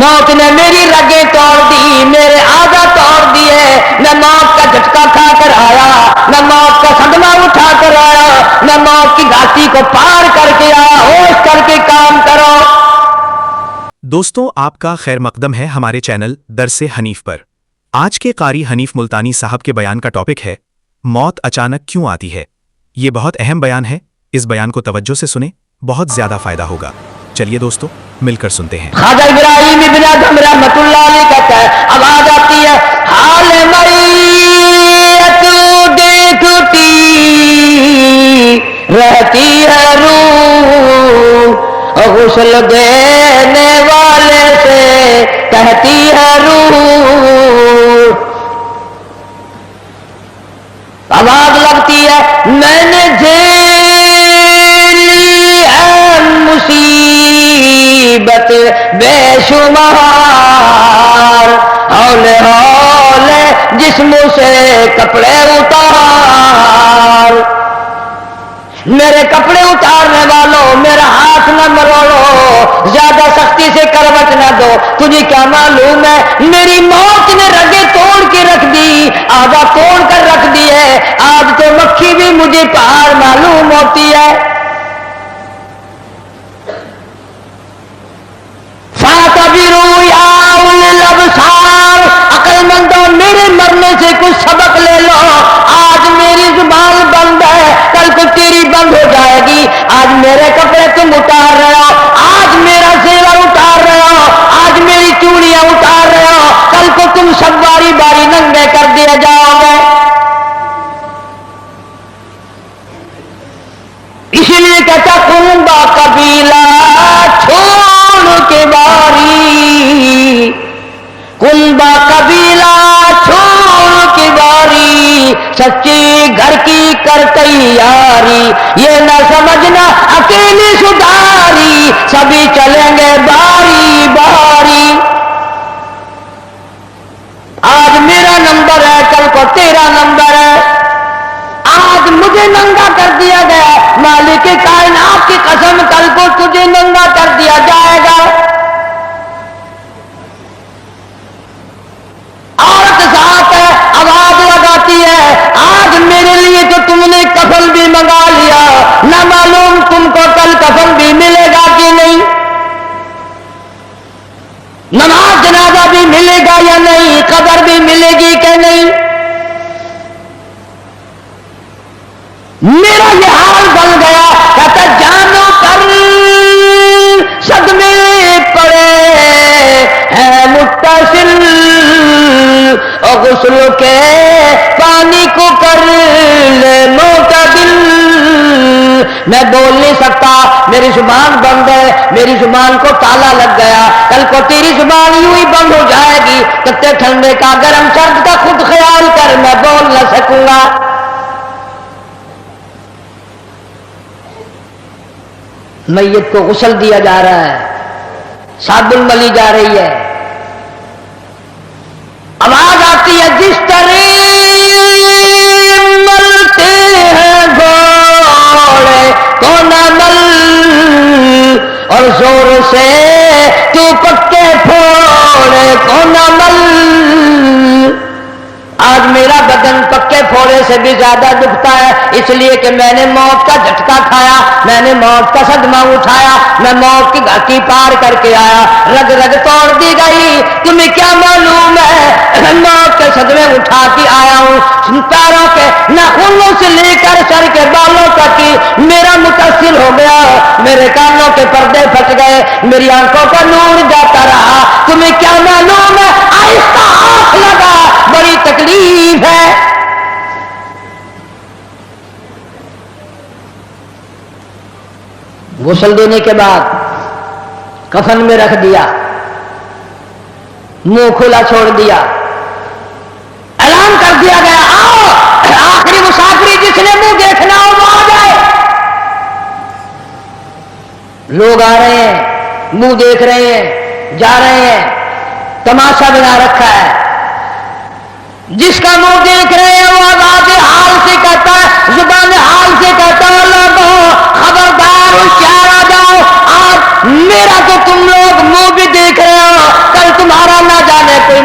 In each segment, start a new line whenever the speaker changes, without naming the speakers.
موت نے میری رگیں توڑ دی، میرے آدھا توڑ دیے، میں موت کا جھٹکا کھا کر آیا، میں موت کا صدمہ اٹھا کر آیا، میں موت کی گھاٹی کو پار کر کے آیا، ہوش کر کے کام کرو۔
دوستوں، آپ کا خیر مقدم ہے ہمارے چینل درس حنیف پر۔ آج کے قاری حنیف ملتانی صاحب کے بیان کا ٹاپک ہے موت اچانک کیوں آتی ہے۔ یہ بہت اہم بیان ہے، اس بیان کو توجہ سے سنیں، بہت زیادہ فائدہ ہوگا۔ چلیے دوستو مل کر سنتے ہیں۔
خواجہ ابراہیم ابن ادھم رحمۃ اللہ علیہ کہتا ہے، آواز آتی ہے حال میت دیکھتی رہتی ہے روح، غسل دینے والے سے کہتی ہے روح۔ آواز لگتی ہے میں نے جھیلی ہے مصیبت بے شمار، ہولے ہولے جسم سے کپڑے اتار، میرے کپڑے اتارنے والوں میرا ہاتھ نہ مروڑو، زیادہ سختی سے کروٹ نہ دو، تجھے کیا معلوم ہے میری موت نے رگیں توڑ کے رکھ دی، آدھا توڑ کر رکھ دی ہے، آج تو مکھی بھی مجھے پہاڑ معلوم ہوتی ہے۔ فَاعْتَبِرُوا يَا أُولِي الْأَبْصَارِ، عقل مندوں میرے مرنے سے کچھ سبق لے لو، آج میری زبان بند ہے، کل کو تیری بند ہو جائے گی، آج میرے کپڑے تم اتار رہے ہو، آج میرا زیور اتار رہے ہو، آج میری چوڑیاں اتار رہے ہو، کل کو تم سب باری باری ننگے کر دیے جاؤ گے۔ اسی لیے کہتا کنبا قبیلہ چھوڑ کے باری، کنبا قبیلہ چھوڑ کے باری، سچی گھر کی کر تیاری، یہ نہ سمجھنا اکیلی سدھاری، سبھی چلیں گے باری باری۔ آج میرا نمبر ہے، کل کو تیرا نمبر ہے، آج مجھے ننگا کر دیا گیا، مالک کائنات کی قسم کل کو تجھے ننگا کر دیا جائے گا۔ عورت ساتھ ہے، آواز لگاتی ہے آج میرے لیے تو تم نے کفن بھی منگا لیا، نہ معلوم تم کو کل کفن بھی ملے گا کہ نہیں، نماز جنازہ بھی ملے گا یا نہیں، قبر بھی ملے گی کہ نہیں۔ میرا یہ حال بن گیا، کہتا جانو پر صدمے پڑے ہیں متصل، اور غسل کے پانی کو کر لے معتدل۔ میں بول نہیں سکتا، میری زبان بند ہے، میری زبان کو تالا لگ گیا، کل کو تیری زبان یوں ہی بند ہو جائے گی، کتے ٹھنڈے کا گرم سرد کا خود خیال کر، میں بول نہ سکوں گا۔ میت کو غسل دیا جا رہا ہے، صابن ملی جا رہی ہے، آواز آتی ہے جس طرح ملتے ہیں گھوڑے کو نہ مل، اور زور سے تو پکے پھوڑے کو نہ مل۔ آج میرا بدن پکے پھوڑے سے بھی زیادہ دکھتا ہے، اس لیے کہ میں نے موت کا جھٹکا کھایا، میں نے موت کا صدمہ اٹھایا، میں موت کی گھاٹی پار کر کے آیا، رگ رگ توڑ دی گئی، تمہیں کیا معلوم ہے موت کے صدمے اٹھا کے آیا ہوں، پیروں کے ناخنوں سے لے کر سر کے بالوں تک میرا متصل ہو گیا، میرے کانوں کے پردے پھٹ گئے، میری آنکھوں کا نور جاتا رہا، تمہیں کیا معلوم ہے آہستہ ہاتھ لگا، بڑی تکلیف ہے۔ غسل دینے کے بعد کفن میں رکھ دیا، منہ کھلا چھوڑ دیا، اعلان کر دیا گیا آؤ آخری مسافری جس نے منہ دیکھنا ہو وہ آ جائے۔ لوگ آ رہے ہیں، منہ دیکھ رہے ہیں، جا رہے ہیں، تماشا بنا رکھا ہے، جس کا منہ دیکھ رہے ہیں وہ آواز حال سے کہتا ہے، زبان حال سے کہتا ہے لوگوں خبردار ہوشیار آ جاؤ، آج میرا تو تم لوگ منہ بھی دیکھ رہے ہو،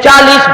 40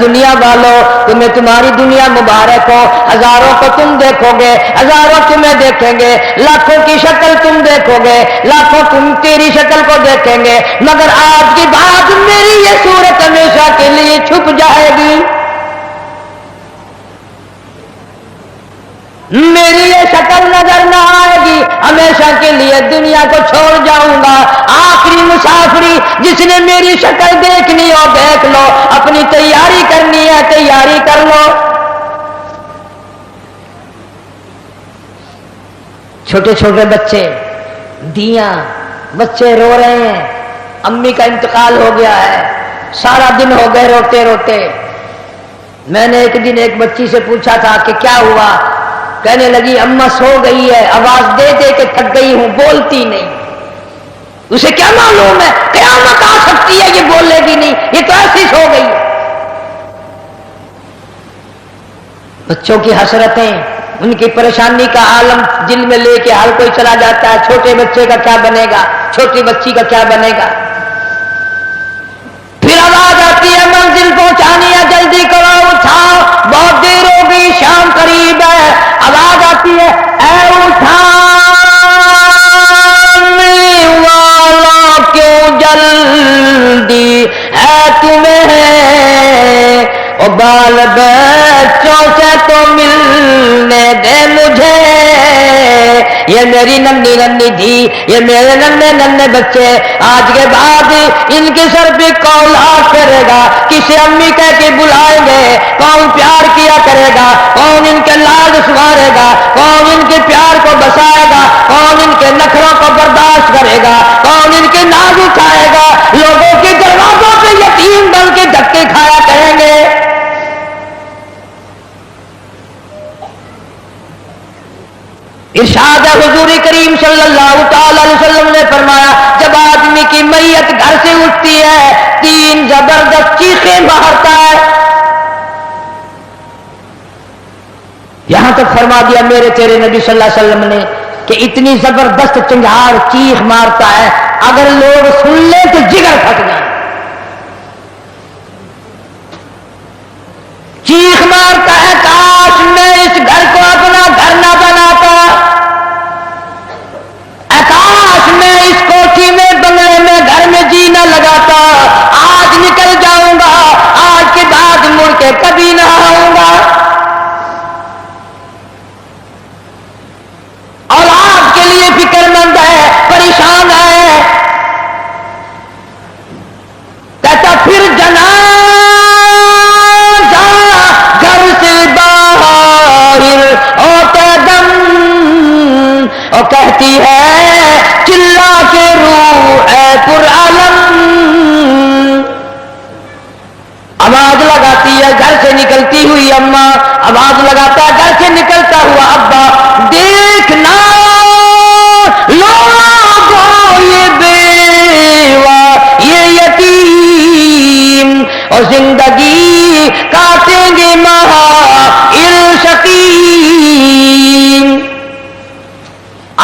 دنیا والوں تمہیں تمہاری دنیا مبارک ہو، ہزاروں کو تم دیکھو گے، ہزاروں تمہیں دیکھیں گے، لاکھوں کی شکل تم دیکھو گے، لاکھوں تم تیری شکل کو دیکھیں گے، مگر آج کی بات میری یہ صورت ہمیشہ کے لیے چھپ جائے گی، میری یہ شکل نظر نہ آئے گی، ہمیشہ کے لیے دنیا کو چھوڑ جاؤں گا۔ آخری مسافری جس نے میری شکل دیکھنی ہو دیکھ لو، اپنی تیاری کرنی ہے تیاری کر لو۔ چھوٹے چھوٹے بچے، دیاں، بچے رو رہے ہیں، امی کا انتقال ہو گیا ہے، سارا دن ہو گئے روتے روتے۔ میں نے ایک دن ایک بچی سے پوچھا تھا کہ کیا ہوا، کہنے لگی اماں سو گئی ہے، آواز دے دے کے تھک گئی ہوں، بولتی نہیں۔ اسے کیا معلوم ہے قیامت آ سکتی ہے، یہ بولے گی نہیں، یہ تو ایسی سو گئی ہے۔ بچوں کی حسرتیں، ان کی پریشانی کا عالم دل میں لے کے ہر کوئی چلا جاتا ہے، چھوٹے بچے کا کیا بنے گا، چھوٹی بچی کا کیا بنے گا۔ پھر آواز آتی ہے منزل پہنچانی ہے، جلدی کرو اٹھاؤ، بہت دیر ہو گئی، شام قریب ہے۔ آواز آتی ہے اے اٹھانے والا کیوں جلدی ہے تمہیں، او بال بچوں سے تو ملنے دے مجھے، یہ میری ننھی ننھی تھی، یہ میرے ننھے ننھے بچے، آج کے بعد ان کے سر پہ کون ہاتھ کرے گا، کسے امی کہہ کے بلائیں گے، کون پیار کیا کرے گا، کون ان کے لاڈ سوارے گا، کون ان کے پیار کو بسائے گا، کون ان کے نخروں کو برداشت کرے گا، کون ان کے ناز اٹھائے گا، لوگوں کے دروازوں پہ یتیم بن کے دھکے کھایا کریں گے۔ ارشاد حضور کریم صلی اللہ تعالی علیہ وسلم نے فرمایا جب آدمی کی میت گھر سے اٹھتی ہے، تین زبردست چیخیں مارتا ہے۔ یہاں تک فرما دیا میرے تیرے نبی صلی اللہ علیہ وسلم نے کہ اتنی زبردست چنگھاڑ چیخ مارتا ہے، اگر لوگ سن لیں تو جگر پھٹ جائے۔ چیخ مارتا ہے کاش میں اس گھر کو اپنا گھر نہ بناتا، کاش میں اس کوٹھی میں بنگلے میں گھر میں جی نہ لگاتا، آج نکل جاؤں گا، آج کے بعد مڑ کے کبھی نہ آؤں گا۔ اور آپ کے لیے فکر مند ہے، پریشان ہے، کہتا پھر جنازہ گھر سے باہر ہوتے دم، اور کہتی ہے چلا کے روح اے پرعالم، آواز لگاتی ہے گھر سے نکلتی ہوئی اماں، آواز لگاتا ہے گھر سے نکلتا ہوا ابا، دیکھنا لوگوں یہ بیوہ یہ یتیم، اور زندگی کاٹیں گے مہائل شقیم۔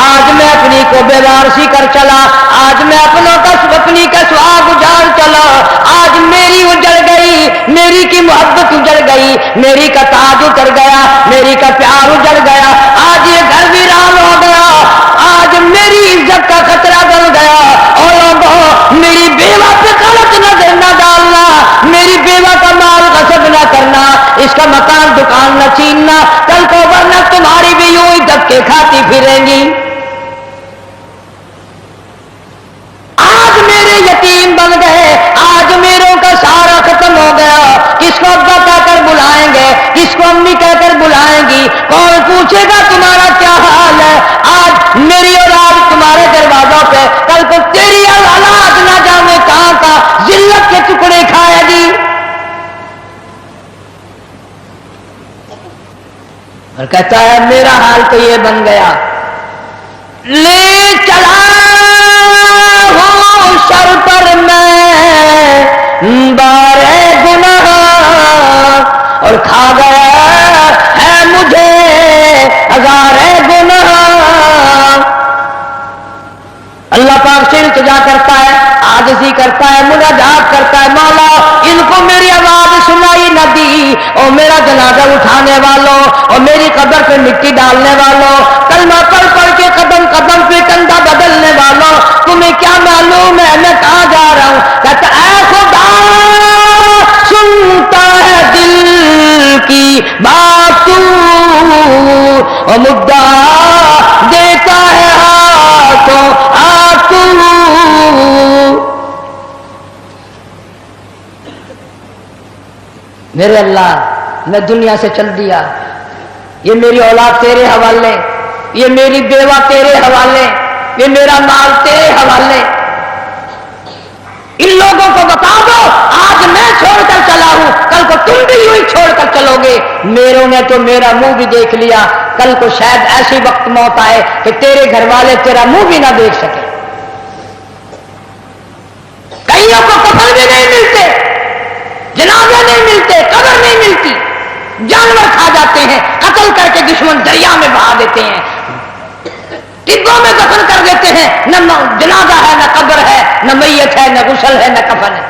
آج میں اپنی کو بیوارسی کر چلا، آج میں اپنی کا سہاگ اجاڑ چلا، آج میری اجڑ گئی، میری کی محبت اجڑ گئی، میری کا تاج اتر گیا، میری کا پیار اجڑ گیا، آج یہ گھر ویران ہو گیا، آج میری عزت کا خطرہ بن گیا۔ اور لوگوں میری بیوہ پہ غلط نظر نہ ڈالنا، میری بیوہ کا مال غصب نہ کرنا، اس کا مکان دکان نہ چھیننا، کل کو ورنہ تمہاری بھی یوں ہی دھکے کھاتی پھریں گی۔ آج میرے یتیم بن گئے، آج میروں کا سارا ختم ہو گیا، کس کو ابا کہہ کر بلائیں گے، کس کو امی کہہ کر بلائیں گی، کون پوچھے گا تمہارا کیا حال ہے۔ آج میری اولاد تمہارے دروازوں پہ، کل کو تیری اولاد نہ جانے کہاں کا ذلت کے ٹکڑے کھائے گی۔ اور کہتا ہے میرا حال تو یہ بن گیا، لے چلا ہوں سر پر میں بارے گناہ، اور کھا گیا ہے مجھے ہزارے گناہ۔ اللہ پاک سے التجا کرتا ہے، عاجزی کرتا ہے، مناجات کرتا ہے، مولا ان کو میری آواز سنائی نہ اور میرا جنازہ اٹھانے والوں اور میری قبر پہ مٹی ڈالنے والوں، کلمہ پڑھ پڑھ کے قدم قدم پہ کندھا بدلنے والوں، تمہیں کیا معلوم ہے میں کہاں جا رہا ہوں؟ کہتا اے خدا سنتا ہے دل کی بات تو، اور مدعا دیتا ہے ہاتھوں ہاتھ۔ میرے اللہ میں دنیا سے چل دیا، یہ میری اولاد تیرے حوالے، یہ میری بیوہ تیرے حوالے، یہ میرا مال تیرے حوالے۔ ان لوگوں کو بتا دو آج میں چھوڑ کر چلا ہوں، کل کو تم بھی یوں ہی چھوڑ کر چلو گے۔ میروں نے تو میرا منہ بھی دیکھ لیا، کل کو شاید ایسی وقت موت آئے کہ تیرے گھر والے تیرا منہ بھی نہ دیکھ سکے۔ کئیوں کو کفن بھی نہیں ملتے، جنازے نہیں ملتے، قبر نہیں ملتی، جانور کھا جاتے ہیں، قتل کر کے دشمن دریا میں بہا دیتے ہیں، ٹبوں میں دفن کر دیتے ہیں، نہ جنازہ ہے نہ قبر ہے نہ میت ہے نہ غسل ہے نہ کفن ہے۔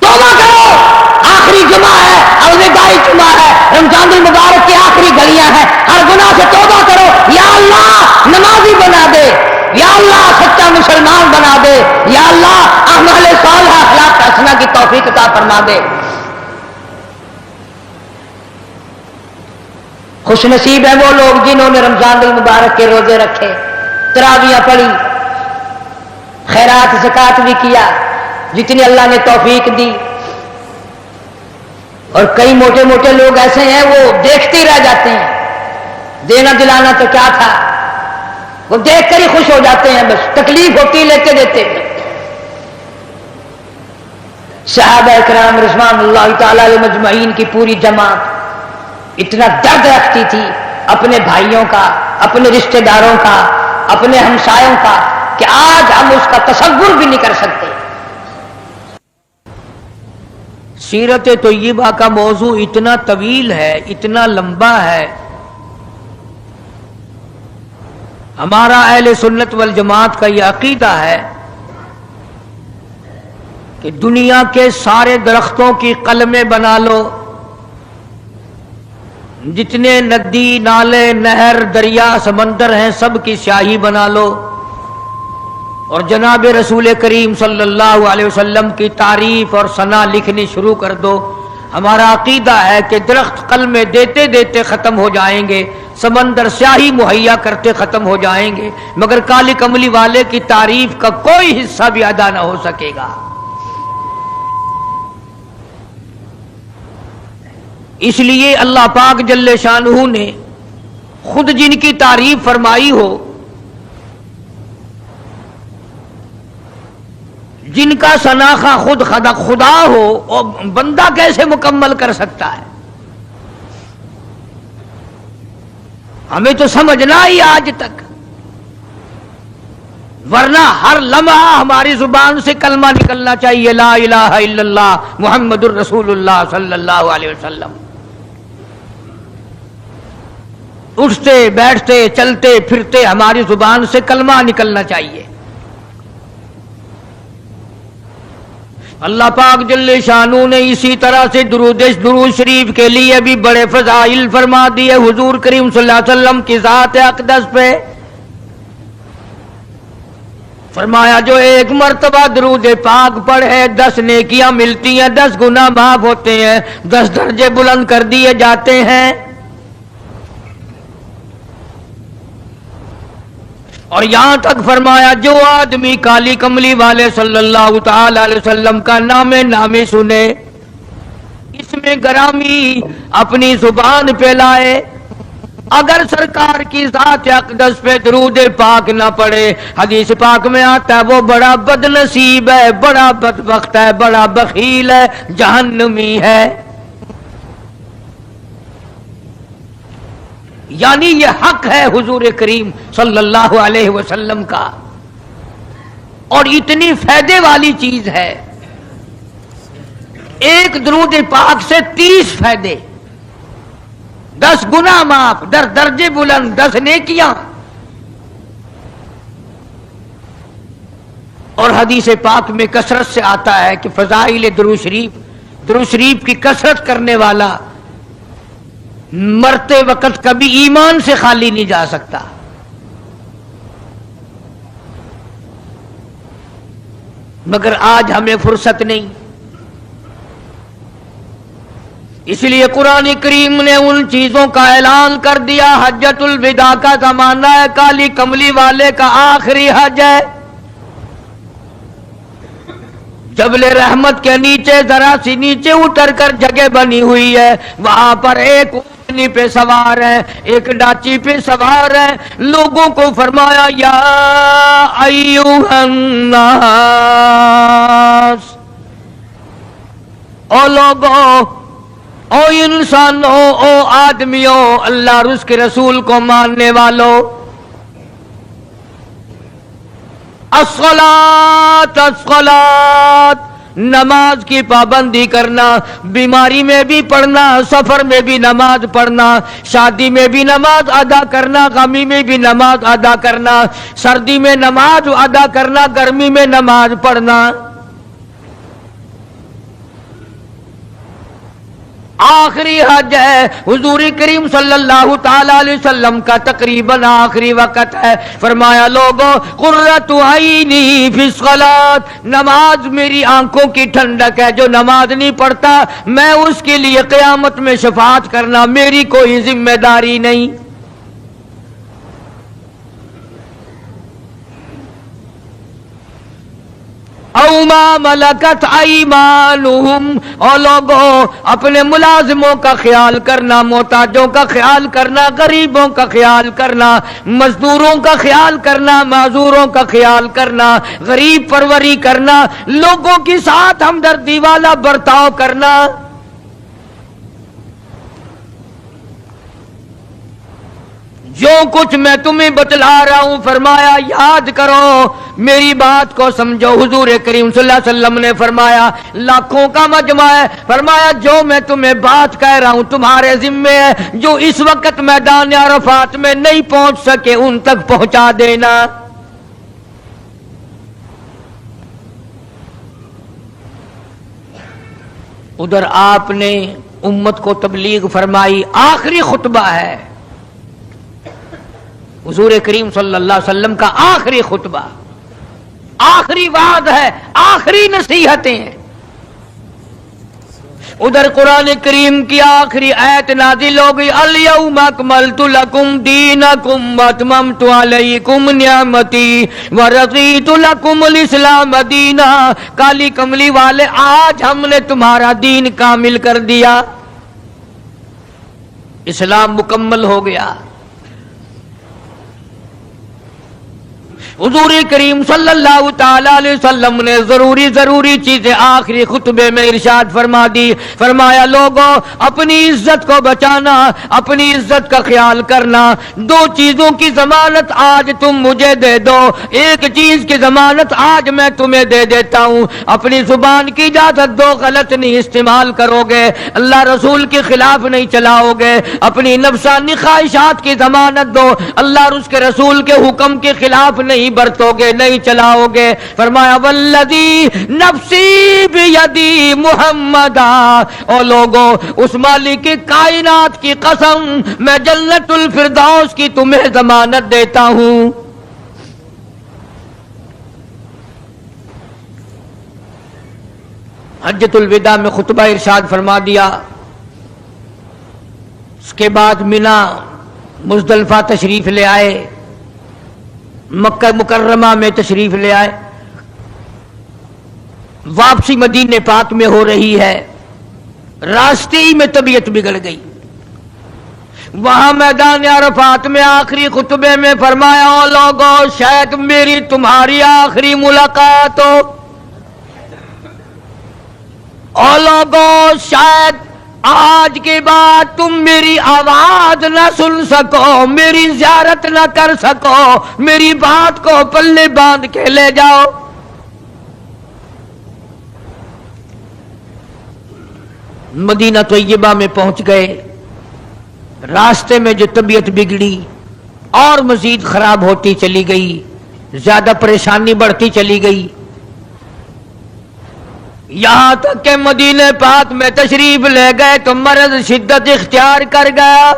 توبہ کرو، آخری جمعہ ہے، الوداعی جمعہ ہے، رمضان المبارک کی آخری گھڑیاں ہیں، ہر گناہ سے توبہ کرو۔ یا اللہ نمازی بنا دے، یا اللہ سچا مسلمان بنا دے، یا اللہ اعمال صالحہ اخلاق حسنہ کی توفیق عطا فرما دے۔ خوش نصیب ہے وہ لوگ جنہوں نے رمضان المبارک کے روزے رکھے، تراویاں پڑھی، خیرات زکات بھی کیا جتنی اللہ نے توفیق دی۔ اور کئی موٹے موٹے لوگ ایسے ہیں وہ دیکھتے ہی رہ جاتے ہیں، دینا دلانا تو کیا تھا، وہ دیکھ کر ہی خوش ہو جاتے ہیں، بس تکلیف ہوتی لیتے دیتے۔ صحابہ اکرام رضوان اللہ تعالی علیہ مجمعین کی پوری جماعت اتنا درد رکھتی تھی اپنے بھائیوں کا، اپنے رشتہ داروں کا، اپنے ہمسایوں کا، کہ آج ہم اس کا تصور بھی نہیں کر سکتے۔ سیرت طیبہ کا موضوع اتنا طویل ہے، اتنا لمبا ہے۔ ہمارا اہل سنت والجماعت کا یہ عقیدہ ہے کہ دنیا کے سارے درختوں کی قلمیں بنا لو، جتنے ندی نالے نہر دریا سمندر ہیں سب کی سیاہی بنا لو، اور جناب رسول کریم صلی اللہ علیہ وسلم کی تعریف اور ثنا لکھنی شروع کر دو۔ ہمارا عقیدہ ہے کہ درخت قلمیں دیتے دیتے ختم ہو جائیں گے، سمندر سیاہی مہیا کرتے ختم ہو جائیں گے، مگر کالی کملی والے کی تعریف کا کوئی حصہ بھی ادا نہ ہو سکے گا۔ اس لیے اللہ پاک جل شانہ نے خود جن کی تعریف فرمائی ہو، جن کا شناخہ خود خدا ہو، اور بندہ کیسے مکمل کر سکتا ہے؟ ہمیں تو سمجھنا ہی آج تک، ورنہ ہر لمحہ ہماری زبان سے کلمہ نکلنا چاہیے، لا الہ الا اللہ محمد الرسول اللہ صلی اللہ علیہ وسلم۔ اٹھتے بیٹھتے چلتے پھرتے ہماری زبان سے کلمہ نکلنا چاہیے۔ اللہ پاک جل شانہ نے اسی طرح سے درود شریف کے لیے بھی بڑے فضائل فرما دیے حضور کریم صلی اللہ علیہ وسلم کی ذات اقدس پہ۔ فرمایا جو ایک مرتبہ درود پاک پڑھے 10 نیکیاں ملتی ہیں، 10 گناہ معاف ہوتے ہیں، 10 درجے بلند کر دیے جاتے ہیں۔ اور یہاں تک فرمایا جو آدمی کالی کملی والے صلی اللہ تعالی علیہ وسلم کا نام سنے، اس میں گرامی اپنی زبان پہ لائے، اگر سرکار کی ذات اقدس پہ درود پاک نہ پڑھے، حدیث پاک میں آتا ہے وہ بڑا بد نصیب ہے، بڑا بدبخت ہے، بڑا بخیل ہے، جہنمی ہے۔ یعنی یہ حق ہے حضور کریم صلی اللہ علیہ وسلم کا، اور اتنی فائدے والی چیز ہے، ایک درود پاک سے 30 فائدے، 10 گناہ معاف، 10 درجے بلند، 10 نیکیاں۔ اور حدیث پاک میں کثرت سے آتا ہے کہ فضائل درود شریف درود شریف کی کثرت کرنے والا مرتے وقت کبھی ایمان سے خالی نہیں جا سکتا. مگر آج ہمیں فرصت نہیں، اس لیے قرآن کریم نے ان چیزوں کا اعلان کر دیا. حجۃ الوداع کا زمانہ ہے، کالی کملی والے کا آخری حج ہے. جبل رحمت کے نیچے ذرا سی نیچے اتر کر جگہ بنی ہوئی ہے، وہاں پر ایک اونٹنی پہ سوار ہے، ایک ڈاچی پہ سوار ہے. لوگوں کو فرمایا یا ایھا الناس، او لوگوں، او انسانوں، او آدمیوں، اللہ اور اس کے رسول کو ماننے والوں، الصلاۃ الصلاۃ، نماز کی پابندی کرنا، بیماری میں بھی پڑھنا، سفر میں بھی نماز پڑھنا، شادی میں بھی نماز ادا کرنا، غمی میں بھی نماز ادا کرنا، سردی میں نماز ادا کرنا، گرمی میں نماز پڑھنا. آخری حج ہے. حضور کریم صلی اللہ تعالی علیہ وسلم کا تقریباً آخری وقت ہے. فرمایا لوگوں، قرۃ عینی فی الصلاۃ، نماز میری آنکھوں کی ٹھنڈک ہے. جو نماز نہیں پڑھتا میں اس کے لیے قیامت میں شفاعت کرنا میری کوئی ذمہ داری نہیں. او ما ملکت ایمانہم، اور لوگوں اپنے ملازموں کا خیال کرنا، محتاجوں کا خیال کرنا، غریبوں کا خیال کرنا، مزدوروں کا خیال کرنا، معذوروں کا خیال کرنا، غریب پروری کرنا، لوگوں کے ساتھ ہمدردی والا برتاؤ کرنا. جو کچھ میں تمہیں بتلا رہا ہوں فرمایا یاد کرو، میری بات کو سمجھو. حضور کریم صلی اللہ علیہ وسلم نے فرمایا لاکھوں کا مجمع ہے، فرمایا جو میں تمہیں بات کہہ رہا ہوں تمہارے ذمے ہے. جو اس وقت میدان عرفات میں نہیں پہنچ سکے ان تک پہنچا دینا. ادھر آپ نے امت کو تبلیغ فرمائی. آخری خطبہ ہے حضور کریم صلی اللہ علیہ وسلم کا، آخری خطبہ، آخری وعد ہے، آخری نصیحتیں ہیں. ادھر قرآن کریم کی آخری آیت نازل ہو گئی، الیوم اکملت لکم دینکم واتممت علیکم نعمتی ورضیت لکم الاسلام دینا. کالی کملی والے، آج ہم نے تمہارا دین کامل کر دیا، اسلام مکمل ہو گیا. حضور کریم صلی اللہ تعالی علیہ وسلم نے ضروری چیزیں آخری خطبے میں ارشاد فرما دی. فرمایا لوگوں اپنی عزت کو بچانا، اپنی عزت کا خیال کرنا. دو چیزوں کی ضمانت آج تم مجھے دے دو، ایک چیز کی ضمانت آج میں تمہیں دے دیتا ہوں، اپنی زبان کی اجازت دو، غلط نہیں استعمال کرو گے، اللہ رسول کے خلاف نہیں چلاؤ گے. اپنی نفسانی خواہشات کی ضمانت دو، اللہ اور اس کے رسول کے حکم کے خلاف نہیں برتو گے، نہیں چلاؤ گے. فرمایا والذی نفسی بیدی محمدا، اور لوگوں اس مالک کائنات کی قسم میں جنت الفردوس کی تمہیں ضمانت دیتا ہوں. حجۃ الوداع میں خطبہ ارشاد فرما دیا. اس کے بعد مینا مزدلفہ تشریف لے آئے، مکہ مکرمہ میں تشریف لے آئے. واپسی مدینے پاک میں ہو رہی ہے، راستے ہی میں طبیعت بگڑ گئی. وہاں میدان عرفات میں آخری خطبے میں فرمایا او لوگوں شاید میری تمہاری آخری ملاقات ہو، او لوگوں شاید آج کے بعد تم میری آواز نہ سن سکو، میری زیارت نہ کر سکو، میری بات کو پلے باندھ کے لے جاؤ. مدینہ طیبہ میں پہنچ گئے. راستے میں جو طبیعت بگڑی اور مزید خراب ہوتی چلی گئی، زیادہ پریشانی بڑھتی چلی گئی. یہاں تک کہ مدینے پاک میں تشریف لے گئے تو مرض شدت اختیار کر گیا.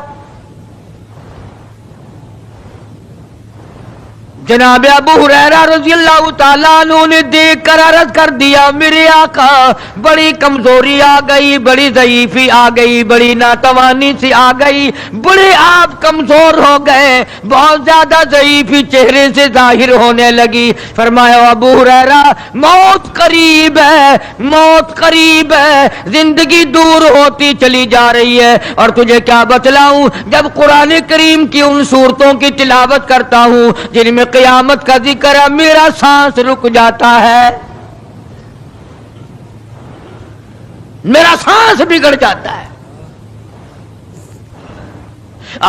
جناب ابو ہریرہ رضی اللہ تعالیٰ عنہ نے دیکھ کر عرض کر دیا میرے آقا بڑی کمزوری آ گئی, بڑی ضعیفی آ گئی, بڑی ناتوانی سی آ گئی, بڑے آپ کمزور ہو گئے, بہت زیادہ ضعیفی چہرے سے ظاہر ہونے لگی. فرمایا ابو ہریرہ موت قریب ہے, موت قریب ہے, زندگی دور ہوتی چلی جا رہی ہے. اور تجھے کیا بتلاؤں, جب قرآن کریم کی ان صورتوں کی تلاوت کرتا ہوں جن میں قیامت کا ذکر ہے, میرا سانس رک جاتا ہے, میرا سانس بگڑ جاتا ہے.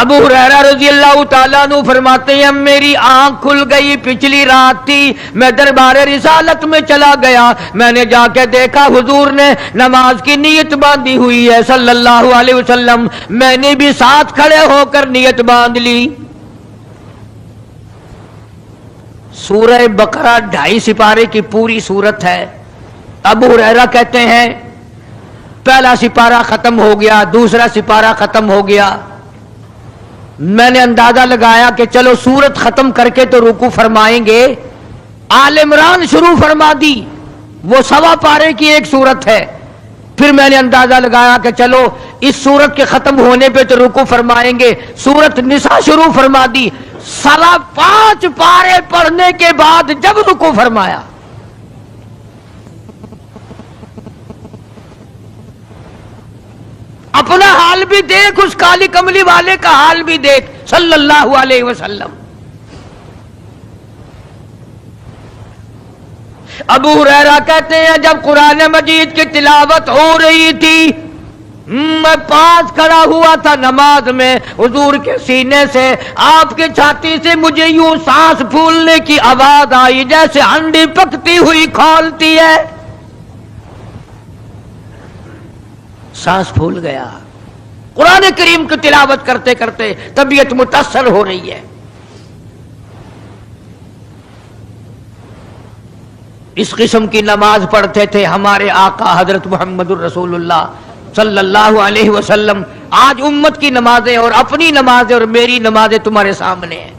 ابو ہریرہ رضی اللہ تعالیٰ عنہ فرماتے ہیں میری آنکھ کھل گئی, پچھلی رات تھی, میں دربار رسالت میں چلا گیا, میں نے جا کے دیکھا حضور نے نماز کی نیت باندھی ہوئی ہے صلی اللہ علیہ وسلم. میں نے بھی ساتھ کھڑے ہو کر نیت باندھ لی. سورہ بقرہ 2.5 سپارے کی پوری سورت ہے. ابو ہریرہ کہتے ہیں پہلا سپارہ ختم ہو گیا, دوسرا سپارہ ختم ہو گیا, میں نے اندازہ لگایا کہ چلو سورت ختم کر کے تو رکوع فرمائیں گے. آل عمران شروع فرما دی, وہ 1.25 پارے کی ایک سورت ہے. پھر میں نے اندازہ لگایا کہ چلو اس سورت کے ختم ہونے پہ تو رکوع فرمائیں گے. سورت نساء شروع فرما دی, 5.25 پارے پڑھنے کے بعد جب رکوع فرمایا اپنا حال بھی دیکھ, اس کالی کملی والے کا حال بھی دیکھ صلی اللہ علیہ وسلم. ابو ہریرہ کہتے ہیں جب قرآن مجید کی تلاوت ہو رہی تھی میں پاس کھڑا ہوا تھا نماز میں, حضور کے سینے سے آپ کی چھاتی سے مجھے یوں سانس پھولنے کی آواز آئی جیسے ہنڈی پکتی ہوئی کھولتی ہے. سانس پھول گیا. قرآن کریم کی تلاوت کرتے کرتے طبیعت متاثر ہو رہی ہے. اس قسم کی نماز پڑھتے تھے ہمارے آقا حضرت محمد الرسول اللہ صلی اللہ علیہ وسلم. آج امت کی نمازیں اور اپنی نمازیں اور میری نمازیں تمہارے سامنے ہیں.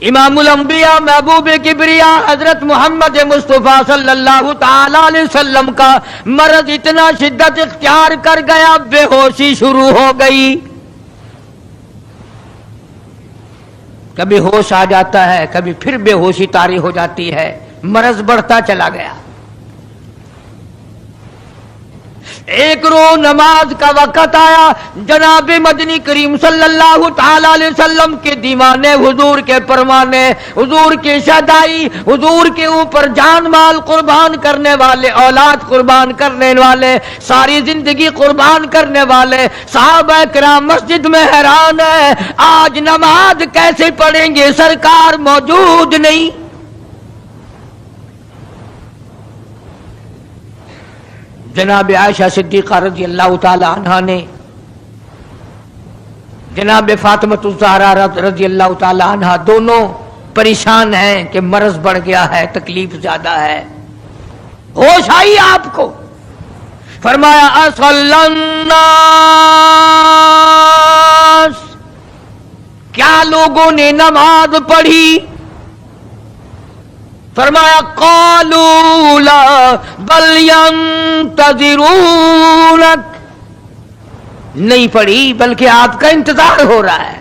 امام الانبیاء محبوب کبریا حضرت محمد مصطفیٰ صلی اللہ تعالی علیہ وسلم کا مرض اتنا شدت اختیار کر گیا, بے ہوشی شروع ہو گئی. کبھی ہوش آ جاتا ہے, کبھی پھر بے ہوشی طاری ہو جاتی ہے, مرض بڑھتا چلا گیا. ایک روز نماز کا وقت آیا, جناب مدنی کریم صلی اللہ تعالی علیہ وسلم کے دیوانے, حضور کے پروانے, حضور کی شہدائی, حضور کے اوپر جان مال قربان کرنے والے, اولاد قربان کرنے والے, ساری زندگی قربان کرنے والے صحابہ کرام مسجد میں حیران ہے آج نماز کیسے پڑھیں گے, سرکار موجود نہیں. جناب عائشہ صدیقہ رضی اللہ تعالی عنہا نے جناب فاطمۃ الزہرا رضی اللہ تعالی عنہا دونوں پریشان ہیں کہ مرض بڑھ گیا ہے, تکلیف زیادہ ہے. ہوش آئی آپ کو, فرمایا اصل الناس, کیا لوگوں نے نماز پڑھی؟ فرمایا قالوا لا بل ينتظرونك, نہیں پڑھی بلکہ آپ کا انتظار ہو رہا ہے.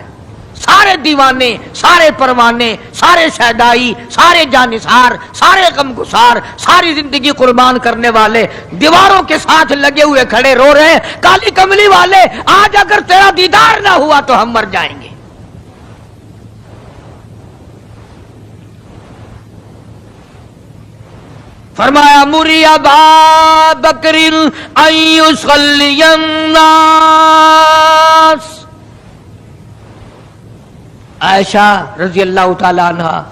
سارے دیوانے, سارے پروانے, سارے شہدائی, سارے جانثار, سارے غمگسار, ساری زندگی قربان کرنے والے دیواروں کے ساتھ لگے ہوئے کھڑے رو رہے ہیں, کالی کملی والے آج اگر تیرا دیدار نہ ہوا تو ہم مر جائیں گے. فرمایا مری ابا بکر ان یصلی الناس, عائشہ رضی اللہ تعالی عنہا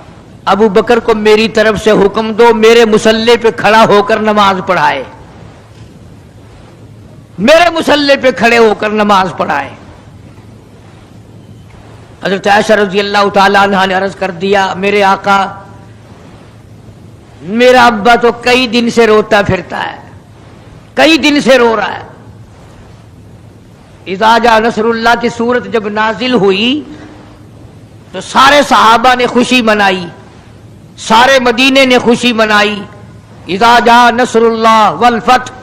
ابو بکر کو میری طرف سے حکم دو میرے مصلی پہ کھڑا ہو کر نماز پڑھائے, میرے مصلی پہ کھڑے ہو کر نماز پڑھائے. حضرت عائشہ رضی اللہ تعالی عنہا نے عرض کر دیا میرے آقا میرا ابا تو کئی دن سے روتا پھرتا ہے، کئی دن سے رو رہا ہے۔ اذا جاء نصر اللہ کی صورت جب نازل ہوئی تو سارے صحابہ نے خوشی منائی، سارے مدینے نے خوشی منائی۔ اذا جاء نصر اللہ والفتح،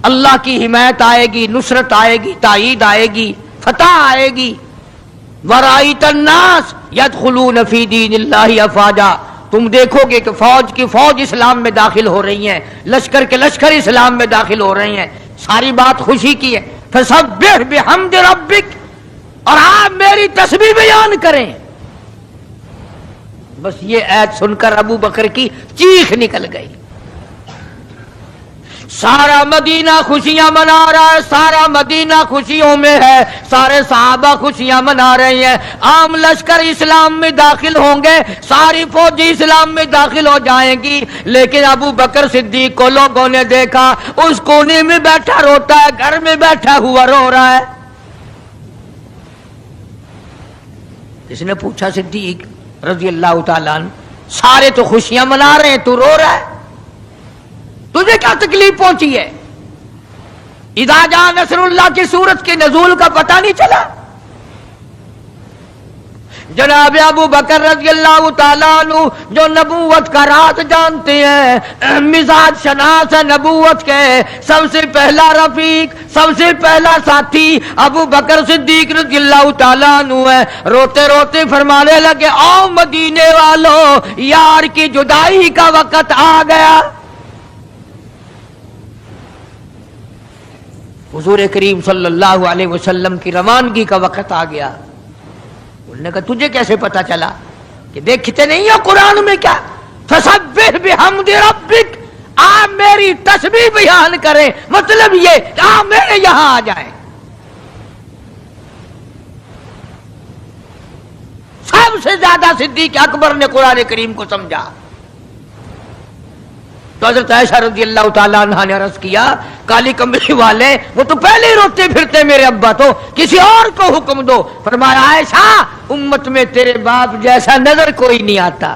اللہ کی حمایت آئے گی، نصرت آئے گی، تائید آئے گی، فتح آئے گی۔ ورأیت الناس یدخلون فی دین اللہ افواجا، تم دیکھو گے کہ فوج کی فوج اسلام میں داخل ہو رہی ہیں، لشکر کے لشکر اسلام میں داخل ہو رہی ہیں۔ ساری بات خوشی کی ہے۔ فسبح بحمد ربک، اور آپ میری تسبیح بیان کریں۔ بس یہ آیت سن کر ابو بکر کی چیخ نکل گئی۔ سارا مدینہ خوشیاں منا رہا ہے، سارا مدینہ خوشیوں میں ہے، سارے صحابہ خوشیاں منا رہے ہیں۔ عام لشکر اسلام میں داخل ہوں گے، ساری فوجی اسلام میں داخل ہو جائیں گی، لیکن ابو بکر صدیق کو لوگوں نے دیکھا اس کونے میں بیٹھا روتا ہے، گھر میں بیٹھا ہوا رو رہا ہے۔ اس نے پوچھا صدیق رضی اللہ تعالیٰ عنہ، سارے تو خوشیاں منا رہے ہیں، تو رو رہا ہے، تجھے کیا تکلیف پہنچی ہے؟ اذا جاء نصر اللہ کی صورت کے نزول کا پتہ نہیں چلا؟ جناب ابو بکر رضی اللہ تعالیٰ عنہ جو نبوت کا راز جانتے ہیں، مزاج شناس نبوت کے، سب سے پہلا رفیق، سب سے پہلا ساتھی ابو بکر صدیق رضی اللہ تعالیٰ عنہ ہے۔ روتے روتے فرمانے لگے، آؤ مدینے والوں، یار کی جدائی کا وقت آ گیا۔ حضور کریم صلی اللہ علیہ وسلم کی روانگی کا وقت آ گیا۔ انہوں نے کہا تجھے کیسے پتا چلا؟ کہ دیکھتے نہیں ہو قرآن میں کیا؟ فسبح بحمد ربک، آپ میری تسبیح بیان کریں، مطلب یہ کہ آپ میرے یہاں آ جائیں۔ سب سے زیادہ صدیق اکبر نے قرآن کریم کو سمجھا۔ تو حضرت عائشہ رضی اللہ تعالیٰ عنہ نے عرض کیا، کالی کمبلی والے وہ تو پہلے ہی روتے پھرتے، میرے ابا تو کسی اور کو حکم دو۔ فرمایا عائشہ، امت میں تیرے باپ جیسا نظر کوئی نہیں آتا،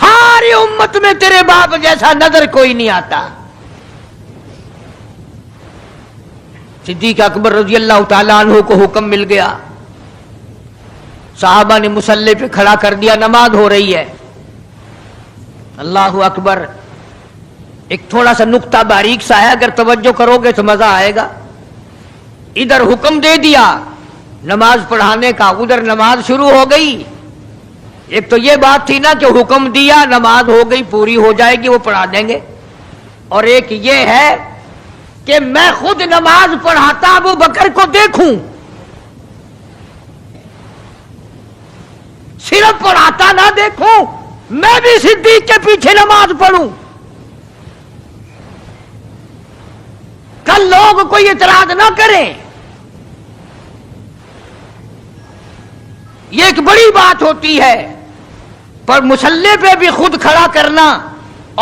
ساری امت میں تیرے باپ جیسا نظر کوئی نہیں آتا۔ صدیق اکبر رضی اللہ تعالیٰ عنہ کو حکم مل گیا، صحابہ نے مصلی پہ کھڑا کر دیا، نماز ہو رہی ہے۔ اللہ اکبر، ایک تھوڑا سا نقطہ باریک سا ہے، اگر توجہ کرو گے تو مزہ آئے گا۔ ادھر حکم دے دیا نماز پڑھانے کا، ادھر نماز شروع ہو گئی۔ ایک تو یہ بات تھی نا کہ حکم دیا، نماز ہو گئی، پوری ہو جائے گی، وہ پڑھا دیں گے، اور ایک یہ ہے کہ میں خود نماز پڑھاتا ابو بکر کو دیکھوں، صرف پڑھاتا نہ دیکھوں، میں بھی صدیق کے پیچھے نماز پڑھوں۔ کل لوگ کوئی اعتراض نہ کریں، یہ ایک بڑی بات ہوتی ہے، پر مصلی پہ بھی خود کھڑا کرنا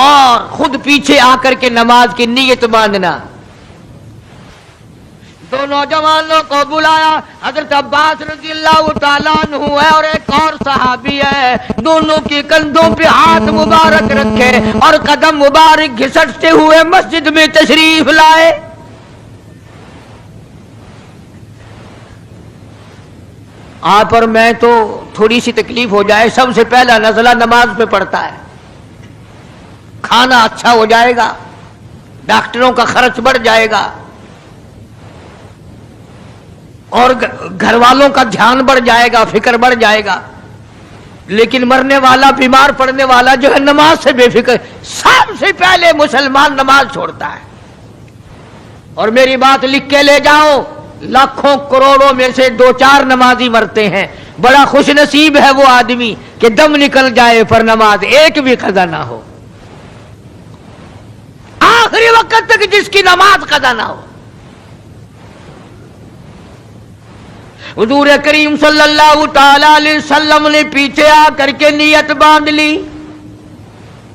اور خود پیچھے آ کر کے نماز کی نیت باندھنا۔ دو نوجوانوں کو بلایا، حضرت عباس رضی اللہ تعالیٰ عنہ ہے اور ایک اور صحابی ہے، دونوں کے کندھوں پہ ہاتھ مبارک رکھے اور قدم مبارک گھسٹتے ہوئے مسجد میں تشریف لائے۔ آپ اور میں تو تھوڑی سی تکلیف ہو جائے، سب سے پہلا نزلہ نماز پہ پڑتا ہے، کھانا اچھا ہو جائے گا، ڈاکٹروں کا خرچ بڑھ جائے گا، اور گھر والوں کا دھیان بڑھ جائے گا، فکر بڑھ جائے گا، لیکن مرنے والا، بیمار پڑنے والا جو ہے نماز سے بے فکر، سب سے پہلے مسلمان نماز چھوڑتا ہے۔ اور میری بات لکھ کے لے جاؤ، لاکھوں کروڑوں میں سے 2-4 نمازی مرتے ہیں، بڑا خوش نصیب ہے وہ آدمی کہ دم نکل جائے پر نماز ایک بھی قضا نہ ہو، آخری وقت تک جس کی نماز قضا نہ ہو۔ حضور کریم صلی اللہ تعالی علیہ وسلم نے پیچھے آ کر کے نیت باندھ لی،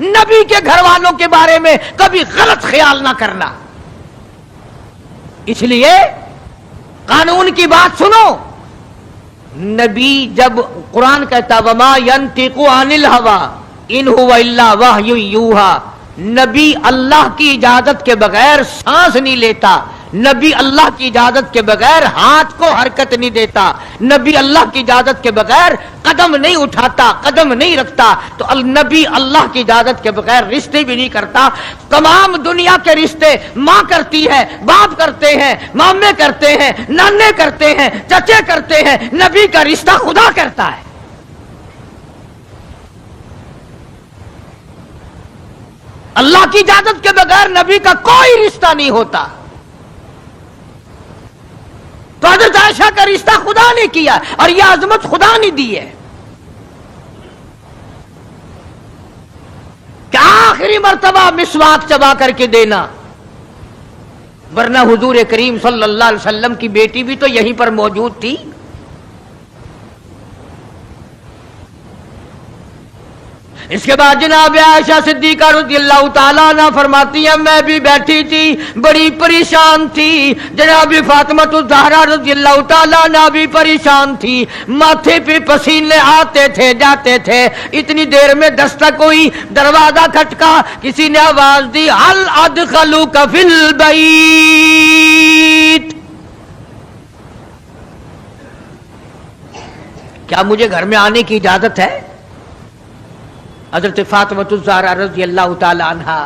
نبی کے گھر والوں کے بارے میں کبھی غلط خیال نہ کرنا. اس لیے قانون کی بات سنو. نبی جب قرآن کہتا وما ينطق عن الهوى ان هو الا وحی یوحی، نبی اللہ کی اجازت کے بغیر سانس نہیں لیتا، نبی اللہ کی اجازت کے بغیر ہاتھ کو حرکت نہیں دیتا، نبی اللہ کی اجازت کے بغیر قدم نہیں اٹھاتا، قدم نہیں رکھتا. تو نبی اللہ کی اجازت کے بغیر رشتے بھی نہیں کرتا. تمام دنیا کے رشتے ماں کرتی ہے، باپ کرتے ہیں، مامے کرتے ہیں، نانے کرتے ہیں، چچے کرتے ہیں. نبی کا رشتہ خدا کرتا ہے. اللہ کی اجازت کے بغیر نبی کا کوئی رشتہ نہیں ہوتا. تو حضرت عائشہ کا رشتہ خدا نے کیا اور یہ عظمت خدا نے دی ہے کہ آخری مرتبہ مسواک چبا کر کے دینا. ورنہ حضور کریم صلی اللہ علیہ وسلم کی بیٹی بھی تو یہیں پر موجود تھی. اس کے بعد جناب عائشہ صدیقہ رضی اللہ تعالیٰ عنہ فرماتی ہیں میں بھی بیٹھی تھی، بڑی پریشان تھی. جناب فاطمہ الزہرا رضی اللہ تعالیٰ عنہ بھی پریشان تھی، ماتھے پہ پسینے آتے تھے جاتے تھے. اتنی دیر میں دستک ہوئی، دروازہ کھٹکا، کسی نے آواز دی ہل ادخلوک فی البیت، کیا مجھے گھر میں آنے کی اجازت ہے؟ حضرت فاطمہ الزہرا رضی اللہ تعالی عنہا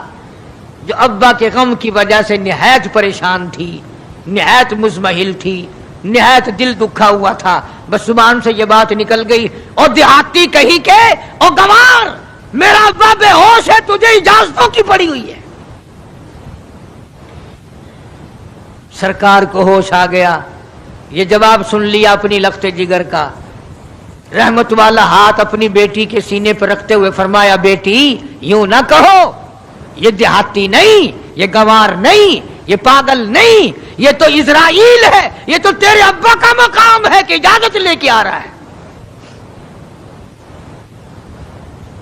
جو ابا کے غم کی وجہ سے نہایت پریشان تھی، نہایت مزمحل تھی، نہایت دل دکھا ہوا تھا، بس زبان سے یہ بات نکل گئی اور دیہاتی کہیں کہ او گوار میرا ابا بے ہوش ہے، تجھے اجازتوں کی پڑی ہوئی ہے. سرکار کو ہوش آ گیا، یہ جواب سن لیا اپنی لخت جگر کا. رحمت والا ہاتھ اپنی بیٹی کے سینے پر رکھتے ہوئے فرمایا بیٹی یوں نہ کہو، یہ دیہاتی نہیں، یہ گوار نہیں، یہ پاگل نہیں، یہ تو اسرائیل ہے، یہ تو تیرے ابا کا مقام ہے کہ اجازت لے کے آ رہا ہے.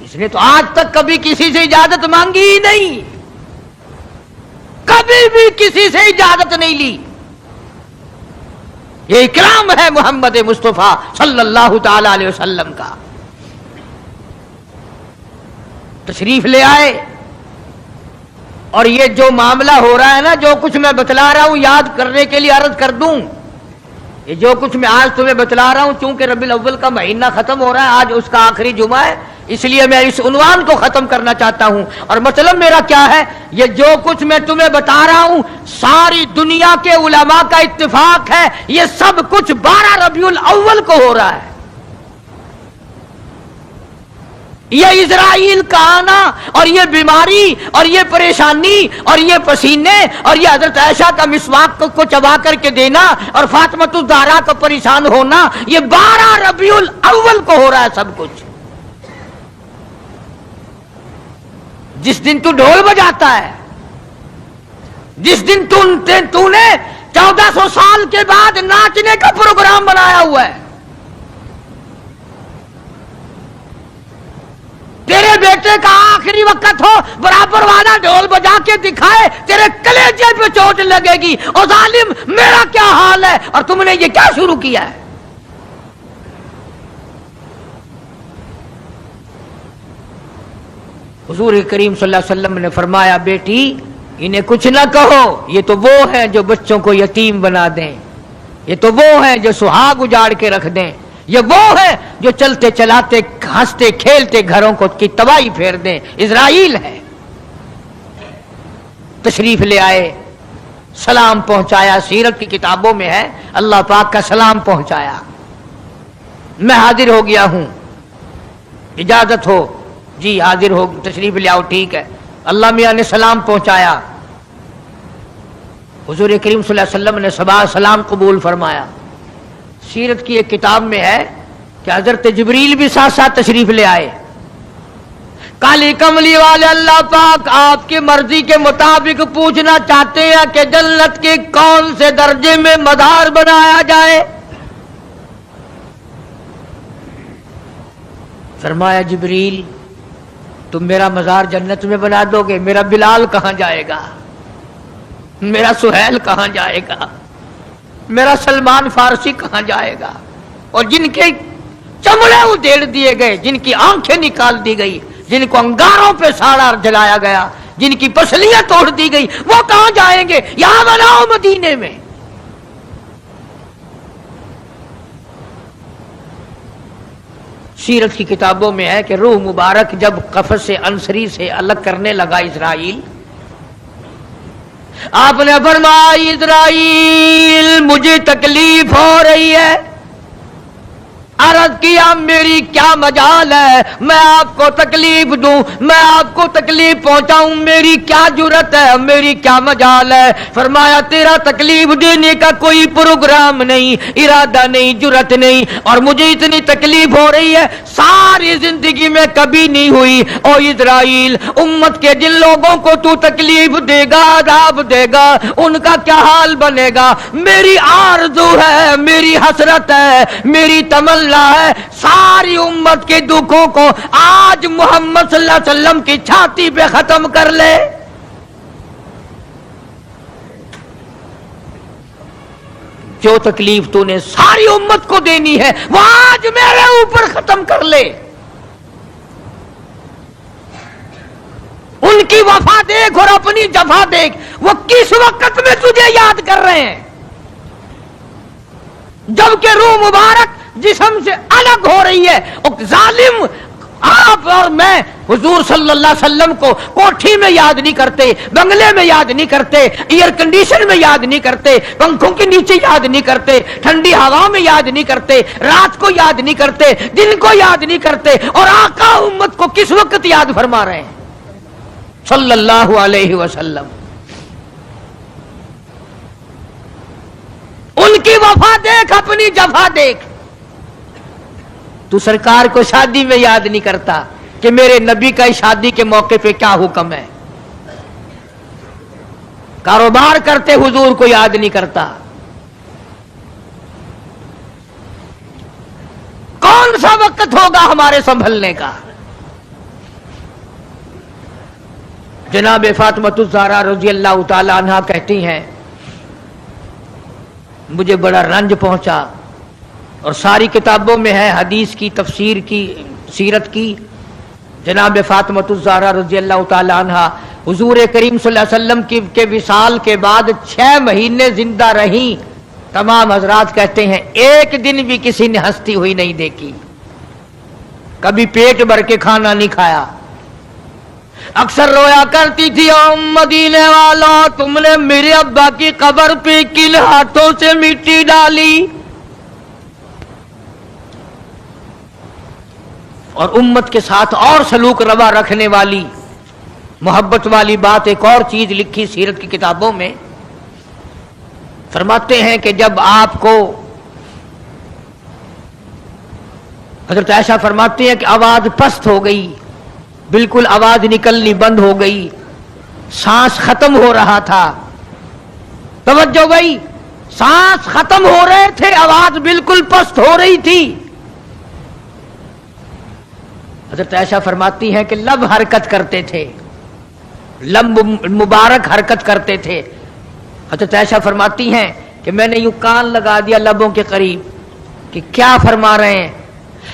اس نے تو آج تک کبھی کسی سے اجازت مانگی ہی نہیں، کبھی بھی کسی سے اجازت نہیں لی. یہ اکرام ہے محمد مصطفیٰ صلی اللہ تعالی علیہ وسلم کا. تشریف لے آئے اور یہ جو معاملہ ہو رہا ہے نا، جو کچھ میں بتلا رہا ہوں یاد کرنے کے لیے عرض کر دوں، یہ جو کچھ میں آج تمہیں بتلا رہا ہوں چونکہ ربیع الاول کا مہینہ ختم ہو رہا ہے، آج اس کا آخری جمعہ ہے، اس لیے میں اس عنوان کو ختم کرنا چاہتا ہوں. اور مطلب میرا کیا ہے، یہ جو کچھ میں تمہیں بتا رہا ہوں ساری دنیا کے علماء کا اتفاق ہے یہ سب کچھ 12 ربیع الاول کو ہو رہا ہے. یہ اسرائیل کا آنا اور یہ بیماری اور یہ پریشانی اور یہ پسینے اور یہ حضرت عائشہ کا مسواک کو چبا کر کے دینا اور فاطمہ الزہرا کا پریشان ہونا، یہ 12 ربیع الاول کو ہو رہا ہے سب کچھ. جس دن تو ڈھول بجاتا ہے، جس دن تو نے 1400 سال کے بعد ناچنے کا پروگرام بنایا ہوا ہے، تیرے بیٹے کا آخری وقت ہو برابر والا ڈھول بجا کے دکھائے، تیرے کلیجے پہ چوٹ لگے گی. اور ظالم میرا کیا حال ہے اور تم نے یہ کیا شروع کیا ہے؟ حضور کریم صلی اللہ علیہ وسلم نے فرمایا بیٹی انہیں کچھ نہ کہو، یہ تو وہ ہیں جو بچوں کو یتیم بنا دیں، یہ تو وہ ہیں جو سہاگ اجاڑ کے رکھ دیں، یہ وہ ہیں جو چلتے چلاتے ہنستے کھیلتے گھروں کو کی تباہی پھیر دیں. اسرائیل ہے. تشریف لے آئے، سلام پہنچایا، سیرت کی کتابوں میں ہے اللہ پاک کا سلام پہنچایا. میں حاضر ہو گیا ہوں، اجازت ہو؟ جی حاضر ہو، تشریف لے آؤ. ٹھیک ہے. اللہ میاں نے سلام پہنچایا، حضور کریم صلی اللہ علیہ وسلم نے سلام قبول فرمایا. سیرت کی ایک کتاب میں ہے کہ حضرت جبریل بھی ساتھ ساتھ تشریف لے آئے. کالی کملی والے اللہ پاک آپ کی مرضی کے مطابق پوچھنا چاہتے ہیں کہ جنت کے کون سے درجے میں مدار بنایا جائے. فرمایا جبریل تم میرا مزار جنت میں بنا دو گے، میرا بلال کہاں جائے گا، میرا سہیل کہاں جائے گا، میرا سلمان فارسی کہاں جائے گا؟ اور جن کے چمڑے ادھیڑ دیے گئے، جن کی آنکھیں نکال دی گئی، جن کو انگاروں پہ ساڑا جلایا گیا، جن کی پسلیاں توڑ دی گئی، وہ کہاں جائیں گے؟ یہاں بناؤ مدینے میں۔ سیرت کی کتابوں میں ہے کہ روح مبارک جب قفص انصری سے الگ کرنے لگا اسرائیل، آپ نے فرمایا اسرائیل مجھے تکلیف ہو رہی ہے۔ عرض کیا میری کیا مجال ہے میں آپ کو تکلیف دوں، میں آپ کو تکلیف پہنچاؤں، میری کیا جرت ہے، میری کیا مجال ہے؟ فرمایا تیرا تکلیف دینے کا کوئی پروگرام نہیں، ارادہ نہیں، جرت نہیں، اور مجھے اتنی تکلیف ہو رہی ہے ساری زندگی میں کبھی نہیں ہوئی۔ او اسرائیل، امت کے جن لوگوں کو تو تکلیف دے گا، عذاب دے گا، ان کا کیا حال بنے گا؟ میری آرزو ہے، میری حسرت ہے، میری تمنا ہے، ساری امت کے دکھوں کو آج محمد صلی اللہ علیہ وسلم کی چھاتی پہ ختم کر لے۔ جو تکلیف تو نے ساری امت کو دینی ہے وہ آج میرے اوپر ختم کر لے۔ ان کی وفا دیکھ اور اپنی جفا دیکھ، وہ کس وقت میں تجھے یاد کر رہے ہیں جبکہ روح مبارک جسم سے الگ ہو رہی ہے۔ ظالم آپ اور میں حضور صلی اللہ علیہ وسلم کو کوٹھی میں یاد نہیں کرتے، بنگلے میں یاد نہیں کرتے، ایئر کنڈیشن میں یاد نہیں کرتے، پنکھوں کے نیچے یاد نہیں کرتے، ٹھنڈی ہوا میں یاد نہیں کرتے، رات کو یاد نہیں کرتے، دن کو یاد نہیں کرتے، اور آقا امت کو کس وقت یاد فرما رہے ہیں صلی اللہ علیہ وسلم۔ ان کی وفا دیکھ، اپنی جفا دیکھ۔ تو سرکار کو شادی میں یاد نہیں کرتا کہ میرے نبی کا شادی کے موقع پہ کیا حکم ہے۔ کاروبار کرتے حضور کو یاد نہیں کرتا۔ کون سا وقت ہوگا ہمارے سنبھلنے کا؟ جناب فاطمہ الزہرا رضی اللہ تعالی عنہا کہتی ہیں مجھے بڑا رنج پہنچا، اور ساری کتابوں میں ہے حدیث کی، تفسیر کی، سیرت کی۔ جناب فاطمہ الزہرا رضی اللہ تعالی عنہا حضور کریم صلی اللہ علیہ وسلم کے وصال کے بعد 6 مہینے زندہ رہیں۔ تمام حضرات کہتے ہیں ایک دن بھی کسی نے ہنستی ہوئی نہیں دیکھی، کبھی پیٹ بھر کے کھانا نہیں کھایا، اکثر رویا کرتی تھی او مدینے والوں تم نے میرے ابا کی قبر پہ کن ہاتھوں سے مٹی ڈالی۔ اور امت کے ساتھ اور سلوک روا رکھنے والی، محبت والی بات ایک اور چیز لکھی سیرت کی کتابوں میں، فرماتے ہیں کہ جب آپ کو حضرت عائشہ فرماتی ہیں کہ آواز پست ہو گئی، بالکل آواز نکلنی بند ہو گئی، سانس ختم ہو رہا تھا۔ توجہ بھائی، سانس ختم ہو رہے تھے، آواز بالکل پست ہو رہی تھی۔ حضرت عائشہ فرماتی ہیں کہ لب حرکت کرتے تھے، لب مبارک حرکت کرتے تھے۔ حضرت عائشہ فرماتی ہیں کہ میں نے یوں کان لگا دیا لبوں کے قریب کہ کیا فرما رہے ہیں۔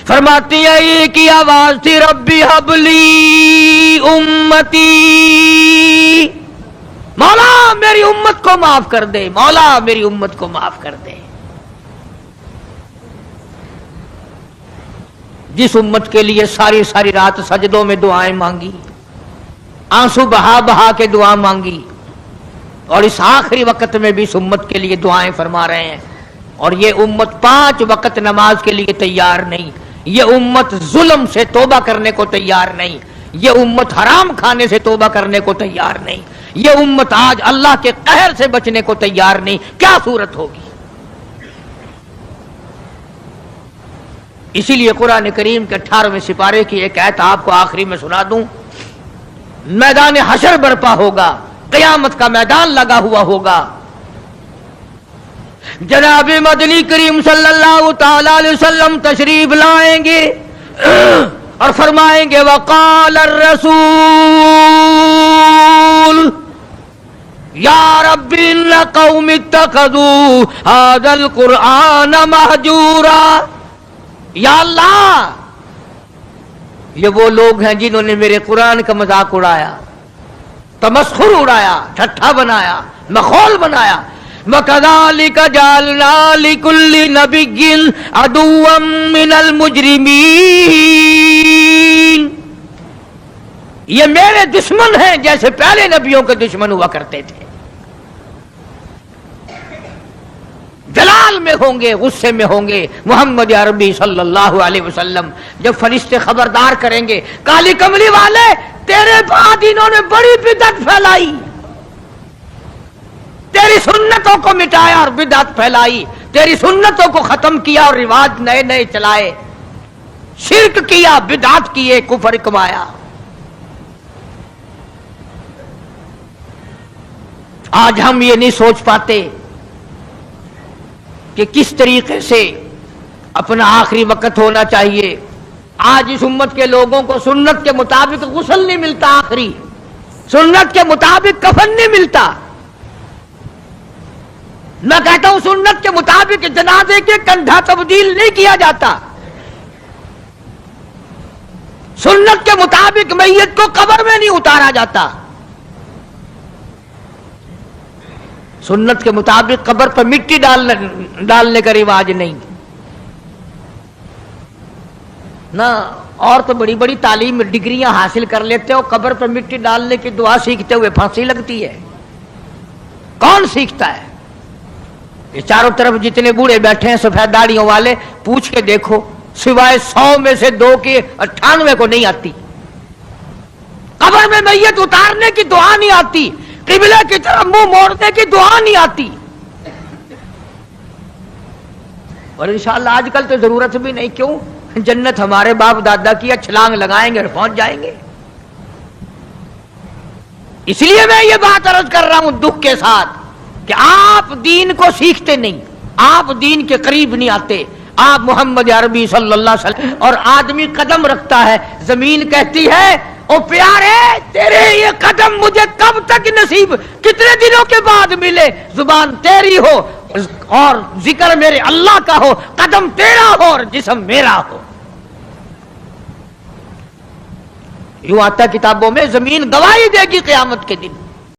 فرماتی ہیں ایک ہی آواز تھی، ربی حبلی امتی، مولا میری امت کو معاف کر دے، مولا میری امت کو معاف کر دے۔ جس امت کے لیے ساری ساری رات سجدوں میں دعائیں مانگی، آنسو بہا بہا کے دعا مانگی، اور اس آخری وقت میں بھی اس امت کے لیے دعائیں فرما رہے ہیں۔ اور یہ امت 5 وقت نماز کے لیے تیار نہیں، یہ امت ظلم سے توبہ کرنے کو تیار نہیں، یہ امت حرام کھانے سے توبہ کرنے کو تیار نہیں، یہ امت آج اللہ کے قہر سے بچنے کو تیار نہیں۔ کیا صورت ہوگی؟ اسی لیے قرآن کریم کے 18ویں سپارے کی ایک آیت آپ کو آخری میں سنا دوں۔ میدان حشر برپا ہوگا، قیامت کا میدان لگا ہوا ہوگا، جناب مدنی کریم صلی اللہ تعالی علیہ وسلم تشریف لائیں گے، اور فرمائیں گے وقال الرسول یا رب ان قوم اتخذوا هذا القرآن مہجورا. یا اللہ یہ وہ لوگ ہیں جنہوں نے میرے قرآن کا مذاق اڑایا، تمسخر اڑایا، ٹھٹھا بنایا، مخول بنایا. وَكَذَلِكَ جَعَلْنَا لِكُلِّ نَبِيٍّ عَدُوًّا مِّنَ الْمُجْرِمِينَ. یہ میرے دشمن ہیں جیسے پہلے نبیوں کے دشمن ہوا کرتے تھے. جلال میں ہوں گے، غصے میں ہوں گے. محمد عربی صلی اللہ علیہ وسلم جب فرشتے خبردار کریں گے کالی کملی والے تیرے بعد انہوں نے بڑی بدعت پھیلائی، تیری سنتوں کو مٹایا اور بدعت پھیلائی، تیری سنتوں کو ختم کیا اور رواج نئے نئے چلائے، شرک کیا، بدعت کیے، کفر کمایا. آج ہم یہ نہیں سوچ پاتے کہ کس طریقے سے اپنا آخری وقت ہونا چاہیے. آج اس امت کے لوگوں کو سنت کے مطابق غسل نہیں ملتا، آخری سنت کے مطابق کفن نہیں ملتا. میں کہتا ہوں سنت کے مطابق جنازے کے کندھا تبدیل نہیں کیا جاتا، سنت کے مطابق میت کو قبر میں نہیں اتارا جاتا، سنت کے مطابق قبر پر مٹی ڈالنے کا رواج نہیں. نہ اور تو بڑی بڑی تعلیم ڈگریاں حاصل کر لیتے ہو، قبر پر مٹی ڈالنے کی دعا سیکھتے ہوئے پھانسی لگتی ہے. کون سیکھتا ہے؟ یہ چاروں طرف جتنے بوڑھے بیٹھے ہیں سفید داڑھیوں والے، پوچھ کے دیکھو سوائے 100 میں سے 2 کے 98 کو نہیں آتی. قبر میں میت اتارنے کی دعا نہیں آتی، قبلہ کی طرف منہ موڑنے کی دعا نہیں آتی. اور انشاءاللہ آج کل تو ضرورت بھی نہیں. کیوں؟ جنت ہمارے باپ دادا کی چھلانگ لگائیں گے اور پہنچ جائیں گے. اس لیے میں یہ بات عرض کر رہا ہوں دکھ کے ساتھ کہ آپ دین کو سیکھتے نہیں، آپ دین کے قریب نہیں آتے. آپ محمد عربی صلی اللہ علیہ وسلم اور آدمی قدم رکھتا ہے، زمین کہتی ہے او پیارے تیرے یہ قدم مجھے کب تک نصیب، کتنے دنوں کے بعد ملے. زبان تیری ہو اور ذکر میرے اللہ کا ہو، قدم تیرا ہو اور جسم میرا ہو. یوں آتا کتابوں میں زمین گواہی دے گی قیامت کے دن.